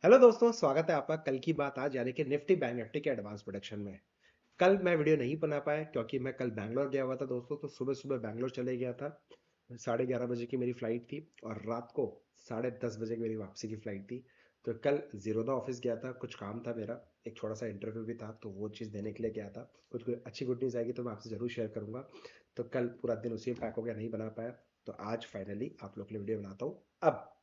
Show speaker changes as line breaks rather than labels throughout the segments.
Hello दोस्तों, स्वागत है आपका कल की बात आज यानी कि निफ्टी बैंक निफ्टी के एडवांस प्रोडक्शन में। कल मैं वीडियो नहीं बना पाया क्योंकि मैं कल बैंगलोर गया हुआ था दोस्तों। तो सुबह सुबह बैंगलोर चले गया था। 11:30 बजे की मेरी फ्लाइट थी और रात को 10:30 बजे की मेरी वापसी की फ्लाइट थी। तो कल जीरोधा ऑफिस गया था, कुछ काम था मेरा, एक छोटा सा इंटरव्यू भी था, तो वो चीज़ देने के लिए गया था। कुछ अच्छी गुड न्यूज़ आएगी तो मैं आपसे ज़रूर शेयर करूंगा। तो कल पूरा दिन उसी में पैक हो गया, नहीं बना पाया। तो आज फाइनली आप लोग के लिए वीडियो बनाता हूँ। अब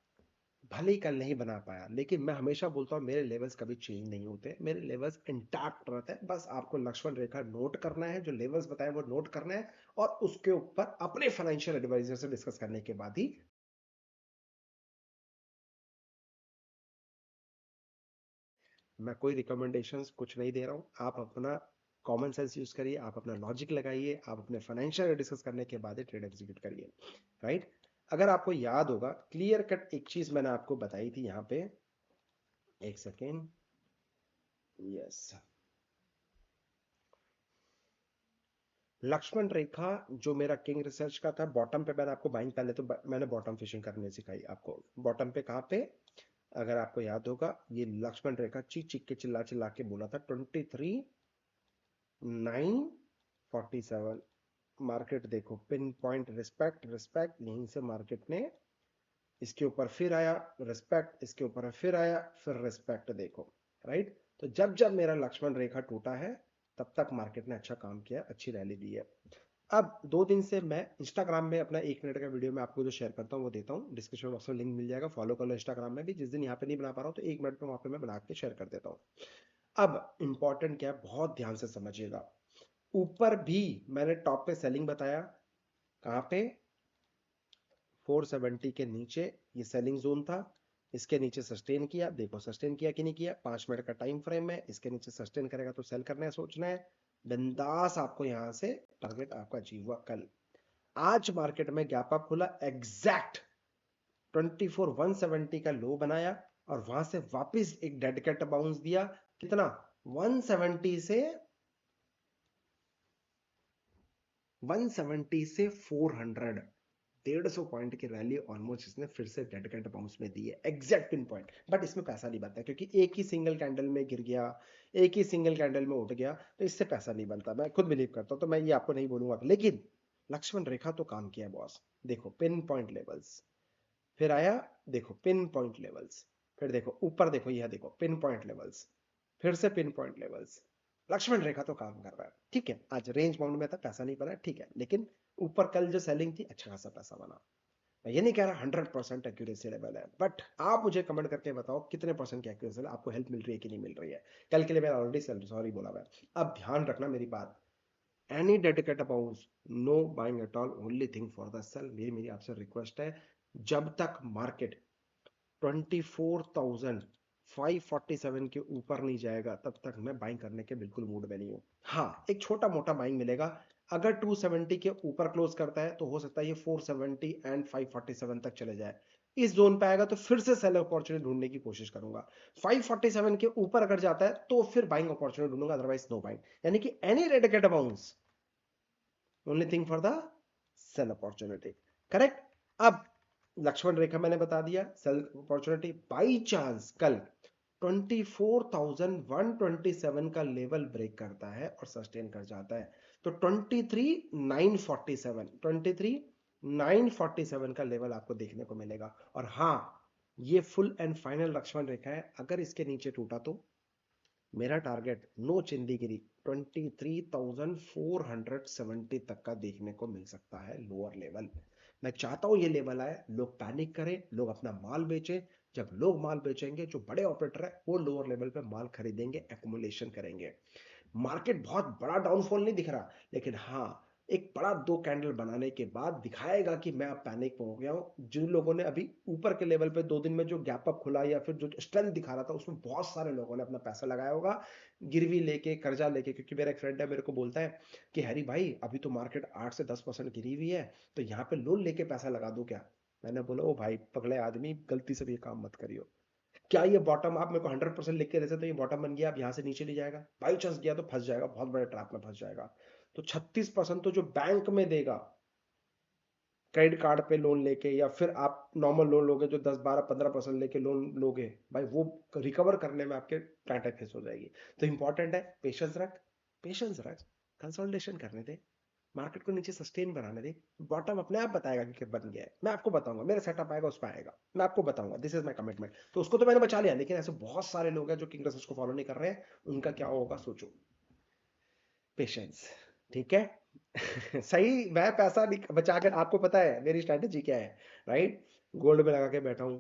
भले ही कल नहीं बना पाया, लेकिन मैं हमेशा बोलता हूँ मेरे लेवल्स कभी चेंज नहीं होते, मेरे लेवल्स इंटैक्ट रहते हैं। बस आपको लक्ष्मण रेखा नोट करना है, जो लेवल्स बताए वो नोट करना है, और उसके ऊपर अपने फाइनेंशियल एडवाइजर से डिस्कस करने के बाद ही। मैं कोई रिकमेंडेशंस कुछ नहीं दे रहा हूँ, आप अपना कॉमन सेंस यूज करिए, आप अपना लॉजिक लगाइए, आप अपने फाइनेंशियल डिस्कस करने के बाद ही ट्रेड एग्जीक्यूट करिए। राइट। अगर आपको याद होगा, क्लियर कट एक चीज मैंने आपको बताई थी यहाँ पे। एक सेकेंड। यस। लक्ष्मण रेखा जो मेरा किंग रिसर्च का था, बॉटम पे मैंने आपको बाइंग, पहले तो मैंने बॉटम फिशिंग करने सिखाई आपको। बॉटम पे कहाँ पे, अगर आपको याद होगा, ये लक्ष्मण रेखा चीख चीख के चिल्ला चिल्ला के बोला था 23,947। मार्केट देखो, पिन पॉइंट रिस्पेक्ट रिस्पेक्ट, यहीं से मार्केट ने इसके ऊपर फिर आया, रिस्पेक्ट, इसके ऊपर फिर आया, फिर रिस्पेक्ट, देखो। राइट। तो जब जब मेरा लक्ष्मण रेखा टूटा है, तब तक मार्केट ने अच्छा काम किया, अच्छी रैली दी है। अब 2 दिन से मैं इंस्टाग्राम में अपना 1 मिनट का वीडियो मैं आपको जो शेयर करता हूँ वो देता हूँ, डिस्क्रिप्शन बॉक्स में लिंक मिल जाएगा, फॉलो कर लो इंस्टाग्राम में भी। जिस दिन यहाँ पे नहीं बना पा रहा हूँ तो 1 मिनट में वहां पे मैं बना के शेयर कर देता हूँ। अब इंपॉर्टेंट क्या है, बहुत ध्यान से समझिएगा। ऊपर भी मैंने टॉप पे सेलिंग बताया, कहाँ पे, 470 के नीचे ये सेलिंग जोन था। इसके नीचे सस्टेन किया, देखो सस्टेन किया कि नहीं किया, 5 मिनट का टाइम फ्रेम है, इसके नीचे सस्टेन करेगा तो सेल करना है, सोचना है। बिंदास आपको यहां से टारगेट आपका अचीव हुआ कल। आज मार्केट में गैप अप खुला, एग्जैक्ट 24,170 का लो बनाया, और वहां से वापस एक डेड कैट बाउंस दिया। कितना, 170 से 170 से 400, 150 पॉइंट की रैली ऑलमोस्ट इसने फिर से डेड कैट बाउंस में दी है, एग्जैक्ट पिन पॉइंट। बट इसमें पैसा नहीं बनता क्योंकि एक ही सिंगल कैंडल में गिर गया, एक ही सिंगल कैंडल में उठ गया, तो इससे पैसा नहीं बनता, मैं खुद बिलीव करता हूं। तो मैं ये आपको नहीं बोलूंगा, लेकिन लक्ष्मण रेखा तो काम किया बॉस। देखो पिन पॉइंट लेवल्स, फिर आया, देखो पिन पॉइंट लेवल्स, फिर देखो ऊपर, देखो यह देखो पिन पॉइंट लेवल्स, फिर से पिन पॉइंट लेवल्स। लक्ष्मण रेखा तो काम कर रहा है, ठीक है। आज रेंज बाउंड में था, पैसा नहीं बना, ठीक है, लेकिन ऊपर कल जो सेलिंग थी अच्छा खासा पैसा बना। मैं ये नहीं कह रहा 100% एक्यूरेसी लेवल है, बट आप मुझे कमेंट करके बताओ कितने परसेंट की एक्यूरेसी लेवल आपको, हेल्प मिल रही है कि नहीं मिल रही है। कल के लिए मैं ऑलरेडी सॉरी बोला मैं। अब ध्यान रखना मेरी बात, any dead cat a bounce, no buying at all, only thing for the sell. मेरी मेरी आपसे रिक्वेस्ट है, जब तक मार्केट 24,547 के ऊपर नहीं जाएगा तब तक मैं बाइंग करने के बिल्कुल मूड में नहीं हूं। हाँ, एक छोटा मोटा बाइंग मिलेगा, अगर 270 के ऊपर क्लोज करता है तो हो सकता है ये 470 एंड 547 तक चले जाए। इस जोन पे आएगा तो फिर से सेल अपॉर्चुनिटी ढूंढने की कोशिश करूंगा। 547 के ऊपर अगर जाता है तो फिर बाइंग अपॉर्चुनिटी ढूंढूंगा, अदरवाइज नो बाइंग। यानी कि any dead cat bounce, only thing for the sell opportunity. Correct. अब लक्ष्मण रेखा मैंने बता दिया, सेल अपॉर्चुनिटी बाई चांस कल 24,127 का लेवल ब्रेक करता है और सस्टेन कर जाता है, तो 23,947, 23,947 का लेवल आपको देखने को मिलेगा। और हाँ, ये फुल एंड फाइनल लक्ष्मण रेखा है, अगर इसके नीचे टूटा तो मेरा टारगेट नो चिंदीगिरी 23,470 तक का देखने को मिल सकता है, लोअर लेवल। मैं चाहता हूं ये लेवल आए, लोग पैनिक करें, लोग अपना माल बेचें। जब लोग माल बेचेंगे, जो बड़े ऑपरेटर है वो लोअर लेवल पे माल खरीदेंगे, एक्युमुलेशन करेंगे। मार्केट बहुत बड़ा डाउनफॉल नहीं दिख रहा, लेकिन हाँ, एक बड़ा 2 कैंडल बनाने के बाद दिखाएगा कि मैं अब पैनिक में हो गया हूं। जिन लोगों ने अभी ऊपर के लेवल पे 2 दिन में जो गैप अप खुला या फिर जो स्ट्रेंथ दिखा रहा था, उसमें बहुत सारे लोगों ने अपना पैसा लगाया होगा, गिरवी लेके, कर्जा लेके। क्योंकि मेरा एक फ्रेंड है, मेरे को बोलता है कि हैरी भाई, अभी तो मार्केट 8 से 10% गिरी हुई है, तो यहाँ पे लोन लेके पैसा लगा दूं क्या। मैंने बोला, ओ भाई पगले आदमी, गलती से भी ये काम मत करियो। क्या ये बॉटम, आप मेरे को 100% लिख के देते तो ये बॉटम बन गया, अब यहां से नीचे नहीं जाएगा, बाई चांस गया तो फंस जाएगा, बहुत बड़े ट्रैप में फंस जाएगा। तो 36% तो जो बैंक में देगा, क्रेडिट कार्ड पे लोन लेके या फिर आप नॉर्मल लोन लोगे जो 10 12 15% लेके लोन लोगे भाई, वो रिकवर करने में आपके टाटा फेस हो जाएगी। तो इंपॉर्टेंट है पेशेंस रख, कंसोलिडेशन करने दे, मार्केट को नीचे सस्टेन बनाने दे, बॉटम अपने आप बताएगा कि बन गया है। मैं आपको बताऊंगा, मेरा सेटअप आएगा उस पर आएगा, मैं आपको बताऊंगा, दिस इज माय कमिटमेंट। तो उसको तो मैंने बचा लिया, लेकिन ऐसे बहुत सारे लोग हैं जो किंग को फॉलो नहीं कर रहे हैं, उनका क्या होगा सोचो। पेशेंस, ठीक है। सही, मैं पैसा बचाकर, आपको पता है मेरी स्ट्रैटेजी क्या है, राइट? गोल्ड में लगा के बैठा हूँ,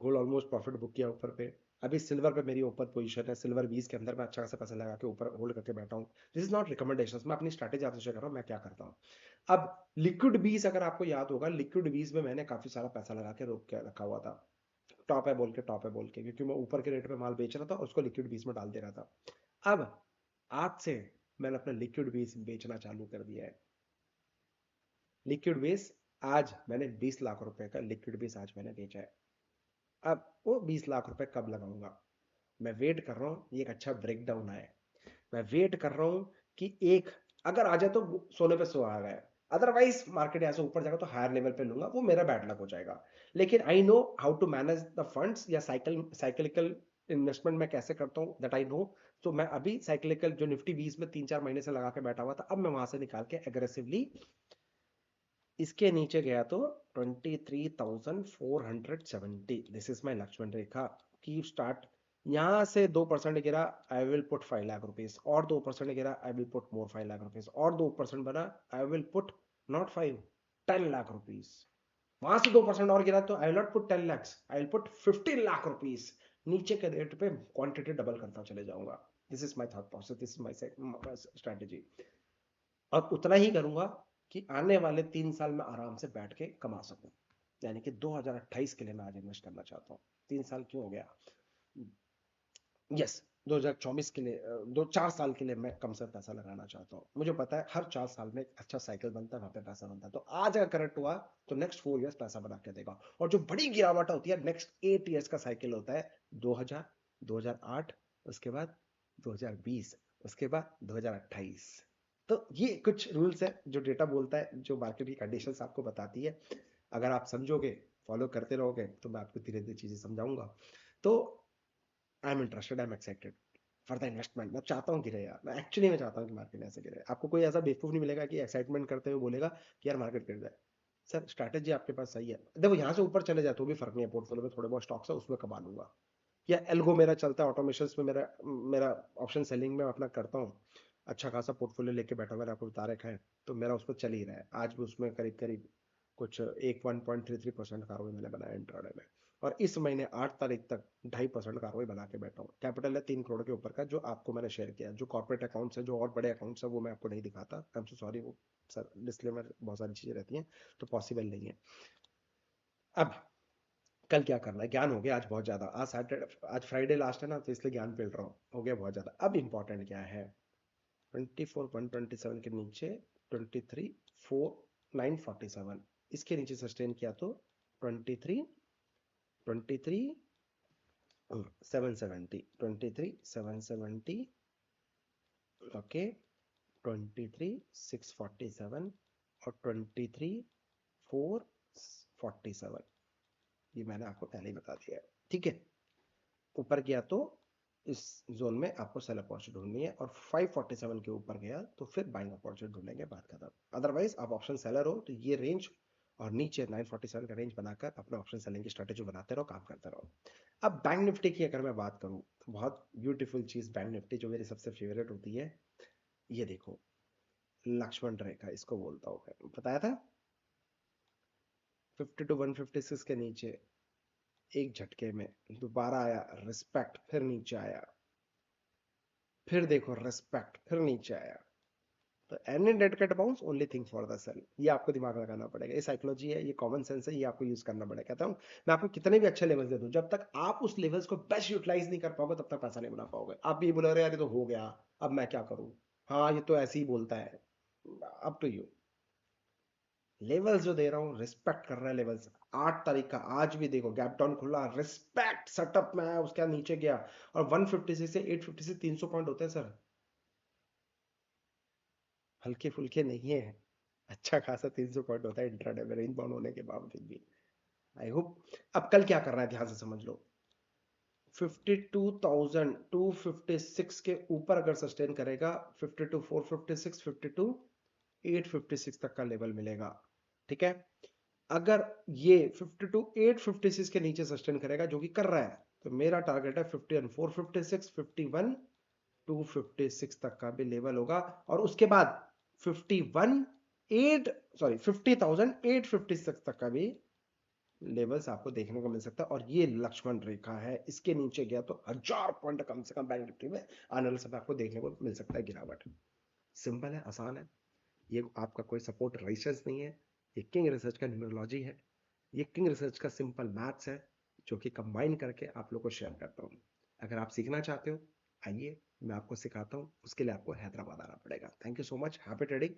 गोल्ड ऑलमोस्ट प्रॉफिट बुक किया ऊपर पे। अभी सिल्वर पे मेरी ओपन पोजीशन है, सिल्वर 20 के अंदर मैं अच्छा खासा पैसा लगा के ऊपर होल्ड करके बैठा हूँ। दिस इज नॉट रिकमेंडेशन, मैं अपनी स्ट्रैटेजी आपसे शेयर कर रहा हूँ मैं क्या करता हूँ। अब लिक्विड 20, अगर आपको याद होगा, लिक्विड 20 में मैंने काफी सारा पैसा लगा के रोक के रखा हुआ था, टॉप है बोल के, क्योंकि मैं ऊपर के रेट पे माल बेच रहा था, उसको लिक्विड 20 में डाल दे रहा था। अब आज से मैंने अपना लिक्विड 20 बेचना चालू कर दिया है। लिक्विड 20 आज मैंने 20 लाख रुपए का लिक्विड 20 आज मैंने बेचा है। अब वो 20 लाख रुपए कब लगाऊंगा, मैं वेट कर रहा हूँ, ये एक अच्छा ब्रेक डाउन आए, मैं वेट कर रहा हूँ कि एक अगर आ जाए तो सोने पे सुहागा है, अदरवाइज मार्केट ऐसे ऊपर जाएगा तो हायर लेवल पे लूंगा, वो मेरा बैड लक हो जाएगा। लेकिन I know how to manage the funds, या साइकिलिकल इन्वेस्टमेंट मैं कैसे करता हूँ, दैट आई नो। तो मैं अभी साइकिलिकल जो निफ्टी 20 में 3 4 महीने से लगा के बैठा हुआ था, अब मैं वहां से निकाल के एग्रेसिवली इसके नीचे गया तो 23,470, दिस इज माई लक्ष्मण रेखा की स्टार्ट। यहां से 2% गिरा, I will put 5 lakh rupees, और 2% गिरा, I will put more 5 lakh rupees, और 2% बना, I will put not 5, 10 lakh rupees. वहां से 2% और गिरा तो I will not put 10 lakhs, I will put 15 lakh rupees. नीचे के रेट पे क्वांटिटी डबल करता चले जाऊंगा। This is my thought process, this is my strategy. और उतना ही करूंगा कि आने वाले 3 साल में आराम से बैठ के कमा सकूं, यानी कि 2028 के लिए मैं आज इन्वेस्ट करना चाहता हूँ। 3 साल क्यों हो गया, यस, 2024 के लिए 2 4 साल के लिए मैं कम से पैसा लगाना चाहता हूँ। मुझे पता है हर 4 साल में एक अच्छा साइकिल बनता है, वहां पे पैसा बनता है। तो आज अगर करंट हुआ तो नेक्स्ट 4 इयर्स पैसा बना के देगा। और जो बड़ी गिरावट होती है नेक्स्ट 8 इयर्स का साइकिल होता है, 2000, 2008, उसके बाद 2020, उसके बाद 2028। तो ये कुछ रूल्स है जो डेटा बोलता है, जो मार्केट की कंडीशंस आपको बताती है। अगर आप समझोगे, फॉलो करते रहोगे, तो मैं आपको धीरे धीरे चीजें समझाऊंगा। तो I am interested, I am excited for the investment. मैं चाहता हूँ गिरे यार, मैं एक्चुअली में चाहता हूँ कि मार्केट ऐसे गिरे। आपको कोई ऐसा बेवकूफ नहीं मिलेगा कि एक्साइटमेंट करते हुए बोलेगा कि यार मार्केट गिर जाए। सर स्ट्रैटेजी आपके पास सही है, देखो यहाँ से ऊपर चले जाए तो भी फर्क नहीं है, पोर्टफोलियो में थोड़े बहुत स्टॉक्स है उसमें कमा लूंगा, या एल्गो मेरा चलता है, ऑटोमेशन में मेरा मेरा ऑप्शन सेलिंग में अपना करता हूँ, अच्छा खासा पोर्टफोलियो लेके बैठा, मैंने आपको बता रखा है, तो मेरा उस पर चल ही रहा है। आज भी उसमें करीब करीब कुछ एक 1.33% का आरओई मैंने बनाया इंट्राडे में। और इस महीने 8 तारीख तक 2.5% का आरओई बना के बैठा हूँ। कैपिटल है 3 करोड़ के ऊपर का, जो आपको मैंने शेयर किया। जो कॉर्पोरेट अकाउंट्स है, जो और बड़े अकाउंट्स है, वो मैं आपको नहीं दिखाता, आई एम सो सॉरी, वो सर डिस्क्लेमर बहुत सारी चीजें रहती हैं, तो पॉसिबल नहीं है। अब कल क्या करना है, ज्ञान हो गया आज बहुत ज्यादा, आज सैटरडे, आज फ्राइडे लास्ट है ना, तो इसलिए ज्ञान पेल रहा हूँ, हो गया बहुत ज्यादा। अब इंपॉर्टेंट क्या है, 24,127 के नीचे 23,4,947, इसके नीचे सस्टेन किया तो 23,770, 23,770, ओके, 23,647 और 23,447, ये मैंने आपको पहले ही बता दिया है, ठीक है। ऊपर गया तो इस जोन में आपको सेल अपॉर्चुनिटी ढूंढनी है, और 547 के ऊपर गया तो फिर बाइंग अपॉर्चुनिटी ढूंढेंगे, बात खत्म। अदरवाइज आप ऑप्शन सेलर हो तो ये रेंज और नीचे 947 का रेंज बनाकर अपने ऑप्शन सेलिंग की स्ट्रेटेजी बनाते रहो, काम करते रहो। अब बैंक निफ्टी की अगर मैं बात करूं तो बहुत ब्यूटीफुल चीज बैंक निफ्टी जो मेरी सबसे फेवरेट होती है, ये देखो, लक्ष्मण रेखा इसको बोलता हूं, मैं बताया था 50 to 156 के नीचे एक झटके में दोबारा आया रिस्पेक्ट, फिर नीचे आया, फिर देखो रिस्पेक्ट, फिर नीचे आया। तो any dead cat bounce only thing for the sale, ये आपको दिमाग लगाना पड़ेगा, ये साइकोलॉजी है, ये कॉमन सेंस है, ये आपको यूज करना पड़ेगा। कहता हूँ मैं आपको कितने भी अच्छे लेवल्स दे दूं, जब तक आप उस लेवल्स को बेस्ट यूटिलाइज नहीं कर पाओगे तब तक पैसा नहीं बना पाओगे। आप भी बोले यार ये तो हो गया, अब मैं क्या करूं, हाँ ये तो ऐसे ही बोलता है, अप टू यू। लेवल्स जो दे रहा हूँ, रिस्पेक्ट कर रहा है लेवल्स। 8 तारीख का आज भी देखो गैप डाउन खुला, रिस्पेक्ट सेटअप में आया, उसके बाद नीचे गया, और 156 से 850 से 300 पॉइंट होते हैं सर, हल्के फुल्के नहीं है। अच्छा खासा 300 पॉइंट होता है इंट्राडे में रेंज बाउंड होने के बावजूद भी। I hope. अब कल क्या कर रहा है ध्यान से समझ लो। 52,256 के ऊपर अगर सस्टेन करेगा, 52,456, 52,856 तक का लेवल मिलेगा। ठीक है। अगर ये 52,856 के नीचे सस्टेन करेगा, जो कि कर रहा है, तो मेरा टारगेट है 51,456, 51,256 तक का भी लेवल होगा। और उसके बाद 50,856 तक का भी लेवल्स आपको देखने को मिल सकता है। और ये लक्ष्मण रेखा है, इसके नीचे गया तो 1000 पॉइंट कम से कम बैंक निफ्टी में आने वाले समय आपको देखने को मिल सकता है गिरावट। सिंपल है, आसान है। ये आपका कोई सपोर्ट रेजिस्टेंस नहीं है। ये किंग रिसर्च का न्यूमरोलॉजी है। ये किंग रिसर्च का सिंपल मैथ्स है, जो कि कंबाइन करके आप लोग को शेयर करता हूँ। अगर आप सीखना चाहते हो, आइए, मैं आपको सिखाता हूँ। उसके लिए आपको हैदराबाद आना पड़ेगा। Thank you so much. Happy trading,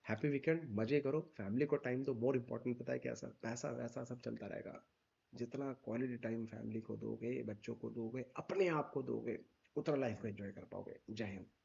happy weekend, मजे करो, फैमिली को टाइम दो। मोर इंपॉर्टेंट पता है क्या सर, पैसा वैसा सब चलता रहेगा। जितना क्वालिटी टाइम फैमिली को दोगे, बच्चों को दोगे, अपने आप को दोगे, उतना लाइफ को एंजॉय कर पाओगे। जय हिंद।